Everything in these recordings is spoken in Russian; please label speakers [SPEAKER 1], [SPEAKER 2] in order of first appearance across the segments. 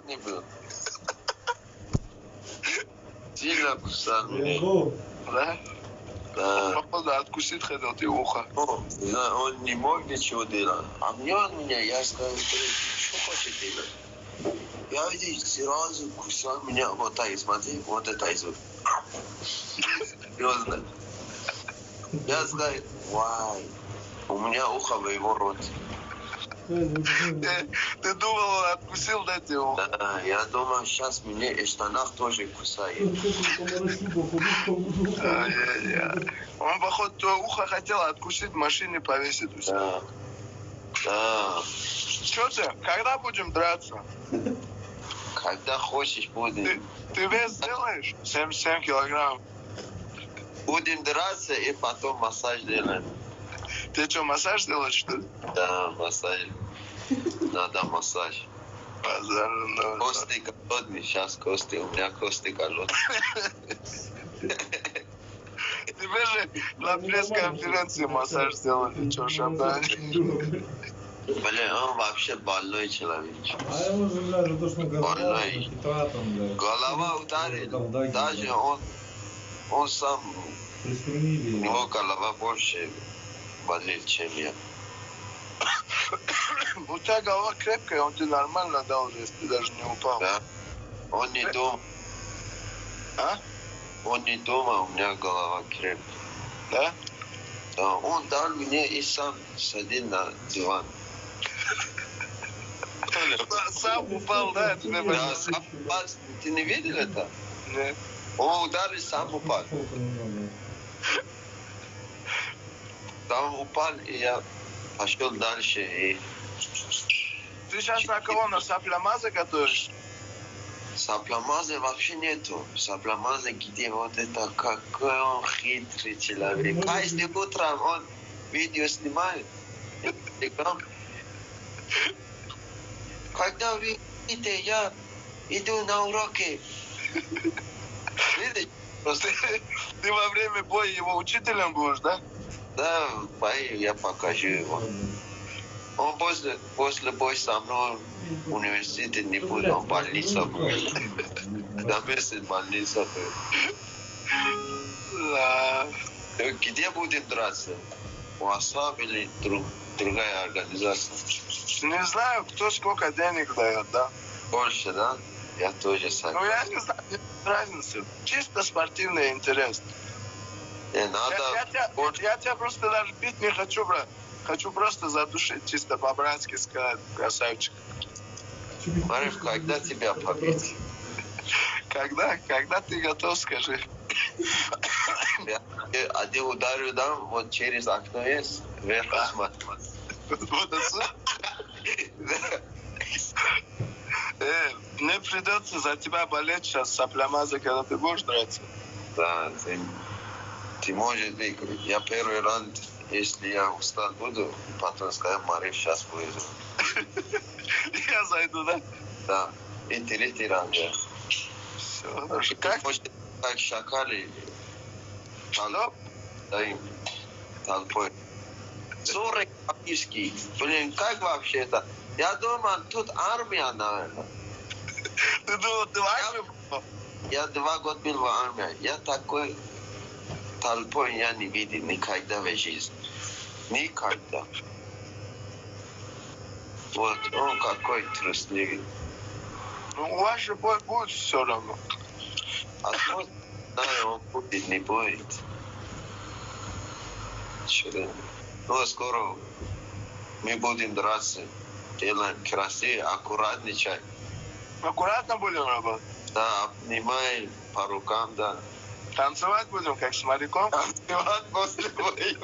[SPEAKER 1] Славный был. Сильно кусал меня.
[SPEAKER 2] Да?
[SPEAKER 1] Да.
[SPEAKER 2] Походу, откусить хотел ты ухо.
[SPEAKER 1] Да, он не мог ничего делать. А мне он меня, я сказал, что хочет делать? Я видел, сразу кусал меня. Вот так, смотри, вот это из. Серьезно. Я сказал, вай, у меня ухо в его роте.
[SPEAKER 2] Ты думал, он откусил, да, тебе ухо?
[SPEAKER 1] Да, я думал, сейчас меня и штанах тоже кусает.
[SPEAKER 2] Он, походу, твое ухо хотел откусить в машине, повесить у себя.
[SPEAKER 1] Да. Да.
[SPEAKER 2] Что ты? Когда будем драться?
[SPEAKER 1] Когда хочешь будем.
[SPEAKER 2] Ты вес сделаешь? 77 килограмм.
[SPEAKER 1] Будем драться и потом массаж делаем.
[SPEAKER 2] Ты что, массаж делаешь, что ли?
[SPEAKER 1] Да, массаж. Надо массаж. Кости голодные, сейчас кости, у меня кости голодные.
[SPEAKER 2] Тебе же на пресс-конференции массаж сделали, что, шампань?
[SPEAKER 1] Блин, он вообще больной человек.
[SPEAKER 3] Больной.
[SPEAKER 1] Голова ударил. Даже он сам, у него голова больше болит, чем я.
[SPEAKER 2] У тебя голова крепкая, он тебе нормально дал уже, если ты даже не упал.
[SPEAKER 1] Да? Он не дома.
[SPEAKER 2] А?
[SPEAKER 1] Он не дома, у меня голова крепкая.
[SPEAKER 2] Да?
[SPEAKER 1] Да, он дал мне и сам садил на диван.
[SPEAKER 2] Сам упал, да?
[SPEAKER 1] Да, сам упал. Ты не видел это?
[SPEAKER 2] Нет.
[SPEAKER 1] Он ударил, сам упал. Там упал, и я пошел дальше. И...
[SPEAKER 2] Ты сейчас на кого? На саплямаза готовишь?
[SPEAKER 1] Саплямаза вообще нету. Саплямаза, где вот это, какой он хитрый человек. Каждый утром он видео снимает. Когда вы видите, я иду на уроки. Видишь? Просто...
[SPEAKER 2] Ты во время боя его учителем будешь, да?
[SPEAKER 1] Да, в бою я покажу его. Он после боя со мной в университете не будет, он в больнице будет. На месте больницы будет.
[SPEAKER 2] Да.
[SPEAKER 1] Где будем драться? У АСАП или другая организация?
[SPEAKER 2] Не знаю, кто сколько денег дает, да?
[SPEAKER 1] Больше, да? Я тоже согласен.
[SPEAKER 2] Ну, я не знаю, нет разницы. Чисто спортивный интерес.
[SPEAKER 1] Не надо...
[SPEAKER 2] Я тебя просто даже бить не хочу, брат. Хочу просто задушить, чисто по-братски сказать, красавчик.
[SPEAKER 1] Мариф, когда тебя победить?
[SPEAKER 2] Когда ты готов, скажи.
[SPEAKER 1] Один ударю дам, вот через окно есть, вверх смотрю.
[SPEAKER 2] Вот отсюда. Мне придется за тебя болеть сейчас, саплямаза, когда ты будешь драться.
[SPEAKER 1] Да, ты можешь выиграть. Я первый раунд, если я устал буду, потом скажу, Мариф, сейчас выйду.
[SPEAKER 2] Я зайду, да?
[SPEAKER 1] Да, и третий раунд, да.
[SPEAKER 2] Все, хорошо. Как
[SPEAKER 1] шакали.
[SPEAKER 2] Что?
[SPEAKER 1] Да, им толпой. 40 фактически. Блин, как вообще это? Я думал, тут армия, наверное.
[SPEAKER 2] Ты думал, ты в армии был?
[SPEAKER 1] Я 2 года был в армии. Я такой толпой я не видел никогда в жизни. Никогда. Вот, он какой трусливый.
[SPEAKER 2] Ну, у вас же бой будет все равно.
[SPEAKER 1] А то, да, он будет, не будет. Ну, скоро мы будем драться. Делаем красиво, аккуратничай.
[SPEAKER 2] Аккуратно будем работать?
[SPEAKER 1] Да, обнимай по рукам, да.
[SPEAKER 2] Танцевать будем, как с моряком?
[SPEAKER 1] Танцевать после боя.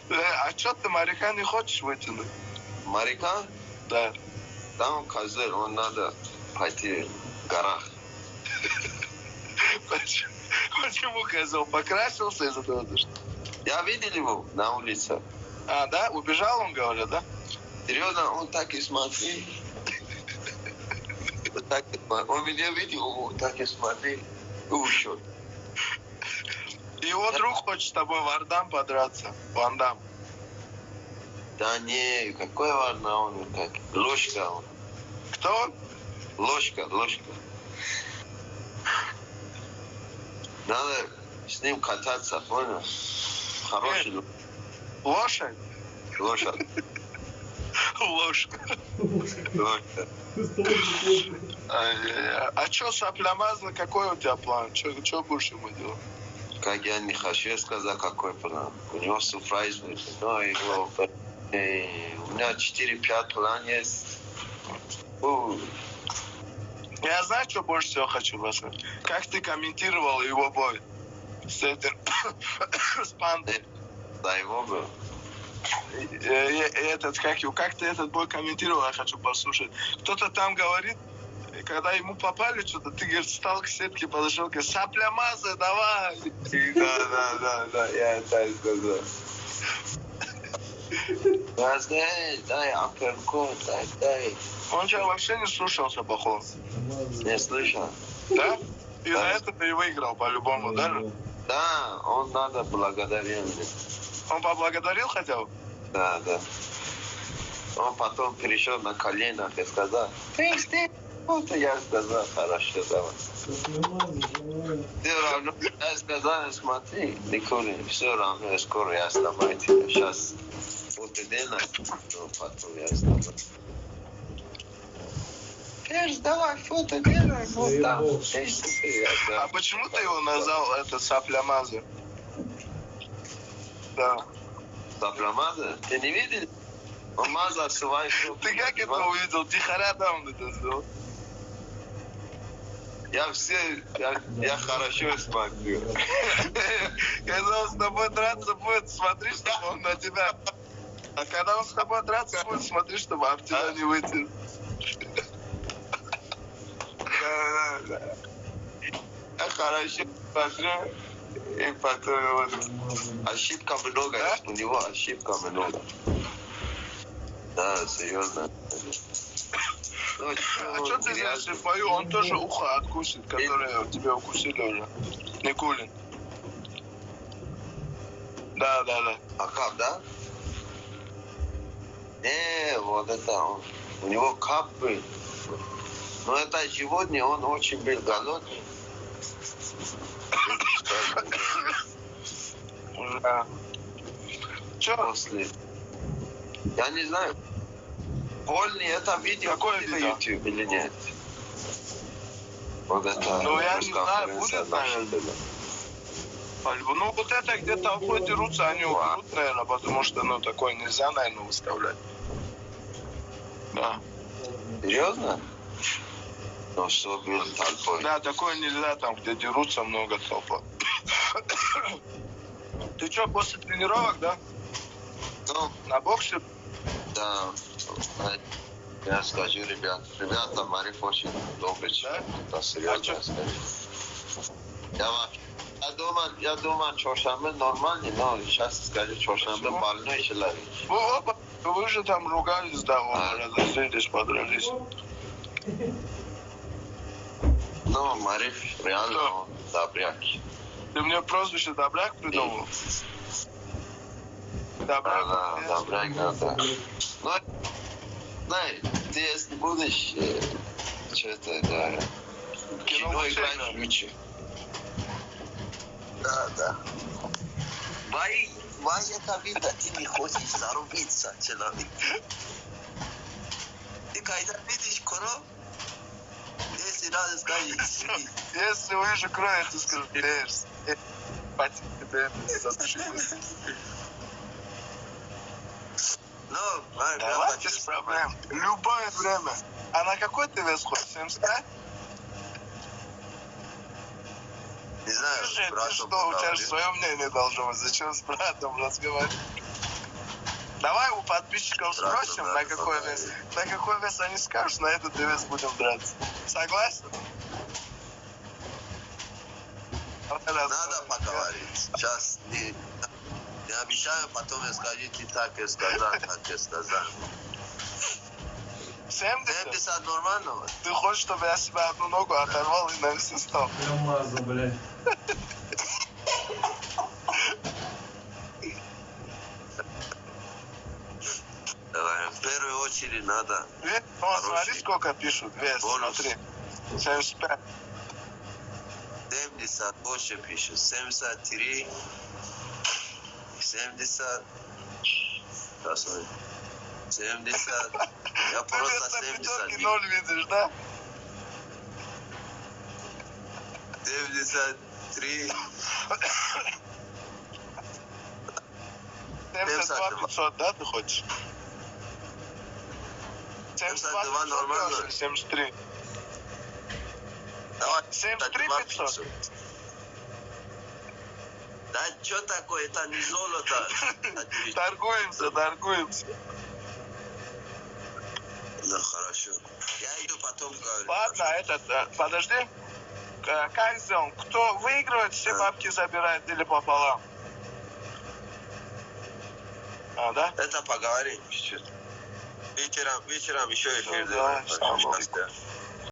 [SPEAKER 2] А что ты моряка не хочешь вытянуть?
[SPEAKER 1] Моряка?
[SPEAKER 2] Да.
[SPEAKER 1] Там козырь, он надо пойти в горах.
[SPEAKER 2] Почему козел? Покрасился из-за того, что?
[SPEAKER 1] Я видел его на улице.
[SPEAKER 2] А, да? Убежал он, говорят, да?
[SPEAKER 1] Серьезно, он так и смотрел. Он меня видел, он так и смотрел. И ушел.
[SPEAKER 2] Его друг хочет с тобой в Ардам подраться. Вандам.
[SPEAKER 1] Да не, какой варна он, как ложка он.
[SPEAKER 2] Кто он?
[SPEAKER 1] Ложка. Надо с ним кататься, понял? Хороший
[SPEAKER 2] Лошадь?
[SPEAKER 1] лошадь.
[SPEAKER 2] Ложка.
[SPEAKER 1] Ложка.
[SPEAKER 2] А что, соплямазно, какой у тебя план? Что будешь ему делать?
[SPEAKER 1] Как я не хочу сказать, какой план. У него сюрприз будет. Но его... у меня 4-5 план есть.
[SPEAKER 2] Я знаю, что больше всего хочу вас. Как ты комментировал его бой с этим, с пандой?
[SPEAKER 1] Да, его был.
[SPEAKER 2] Как ты этот бой комментировал, я хочу послушать. Кто-то там говорит, когда ему попали что-то, ты, говорит, встал к сетке, подошел, говорит, соплямазы, давай. Да, я это сказал.
[SPEAKER 1] Дай, апперкот, дай.
[SPEAKER 2] Он тебя вообще не слушался, походу.
[SPEAKER 1] Не слышал?
[SPEAKER 2] Да? И за это ты и выиграл по-любому, да?
[SPEAKER 1] Да, он надо благодарить.
[SPEAKER 2] Он поблагодарил хотя бы?
[SPEAKER 1] Да. Он потом перешел на коленах и сказал, вот я сказал, хорошо, давай. Все равно, я сказал, смотри, Николин, все равно скоро я оставляю тебя. Сейчас фото делай, но потом я оставляю. Давай фото делай, вот там.
[SPEAKER 2] А почему ты его назвал это соплямазы? Да.
[SPEAKER 1] Соплямазы? Ты не видел? Он мазал свои фото.
[SPEAKER 2] Ты как это увидел? Тихоря там это сделал?
[SPEAKER 1] Я хорошо смотрю.
[SPEAKER 2] Когда он с тобой драться будет, смотри, чтобы он на тебя... А когда он с тобой драться будет, смотри, чтобы об тебя не вытянул. Да.
[SPEAKER 1] Я хорошо смотрю. И потом вот... Ошибка много, да? У него ошибка много. Да, серьезно.
[SPEAKER 2] А что ты знаешь, в бою он тоже ухо откусит, которое тебя укусили уже? Никулин. Да.
[SPEAKER 1] А как, да? Не, вот это он. У него капы. Но это животное, он очень был голодный.
[SPEAKER 2] Че?
[SPEAKER 1] После. Я не знаю. Больный это видео.
[SPEAKER 2] Какое
[SPEAKER 1] видео?
[SPEAKER 2] видео?
[SPEAKER 1] YouTube или нет? Вот это.
[SPEAKER 2] Ну я не знаю, будет, наверное. Ну вот это где-то обои дерутся, они уберут, наверное, потому что, ну, такое нельзя, наверное, выставлять. Да.
[SPEAKER 1] Серьезно? Ну что был толпой?
[SPEAKER 2] Да, такое нельзя, там, где дерутся много толпа. Ты что, после тренировок, да?
[SPEAKER 1] Ну,
[SPEAKER 2] на боксе?
[SPEAKER 1] Да. Я скажу, ребята, Мариф очень добрый человек. Да, серьезно скажу. Я думаю, Чоршанбе нормальный, но сейчас скажу, Чоршанбе больной человек.
[SPEAKER 2] Вы же там ругались, да, разошлись, подрались.
[SPEAKER 1] Ну, Мариф реально добряк.
[SPEAKER 2] Ты мне прозвище Добряк придумал? Добряк?
[SPEAKER 1] Да, Добряк, да. Ну, знаешь, ты если будешь, что-то, да, кино играешь лучше. Да. Вай, это видно, ты не хочешь зарубиться, человек. Ты когда видишь кровь, если надо сказать,
[SPEAKER 2] если увижу кровь, ты скажешь, хватит, тебе задушилось.
[SPEAKER 1] Ну,
[SPEAKER 2] давай без проблем. Любое время. А на какой ты вес ходишь? 75?
[SPEAKER 1] Не знаю,
[SPEAKER 2] ты что, у тебя же свое мнение должно быть. Зачем с братом разговаривать? Давай у подписчиков спросим, на какой вес. На какой вес они скажут, на этот вес будем драться. Согласен?
[SPEAKER 1] Надо поговорить. Сейчас не обещаю, потом я скажу, ты так и сказал, так и сказал. 70 нормально?
[SPEAKER 2] Ты хочешь, чтобы я себе одну ногу оторвал и на весе стал?
[SPEAKER 3] Мазу, блядь.
[SPEAKER 1] Смотри, надо.
[SPEAKER 2] Вот, смотри, сколько пишут. Вес,
[SPEAKER 1] Бонус.
[SPEAKER 2] смотри. 75.
[SPEAKER 1] 70 больше пишет. 73. 70. Да, смотри. 70. Я просто
[SPEAKER 2] Ты вместо
[SPEAKER 1] 70.
[SPEAKER 2] пятерки 0 видишь, да?
[SPEAKER 1] 73.
[SPEAKER 2] 72 500, да, ты хочешь? 72 500
[SPEAKER 1] нормально.
[SPEAKER 2] или 73?
[SPEAKER 1] Давай.
[SPEAKER 2] 73 500.
[SPEAKER 1] Да что такое, это не золото.
[SPEAKER 2] Торгуемся, торгуемся.
[SPEAKER 1] Ну хорошо. Я иду потом говорю.
[SPEAKER 2] Ладно, подожди. Как сделаем? Кто выигрывает, все бабки забирает или пополам? А, да?
[SPEAKER 1] Это поговорим чуть-чуть. Вечером еще эфир.
[SPEAKER 2] Да,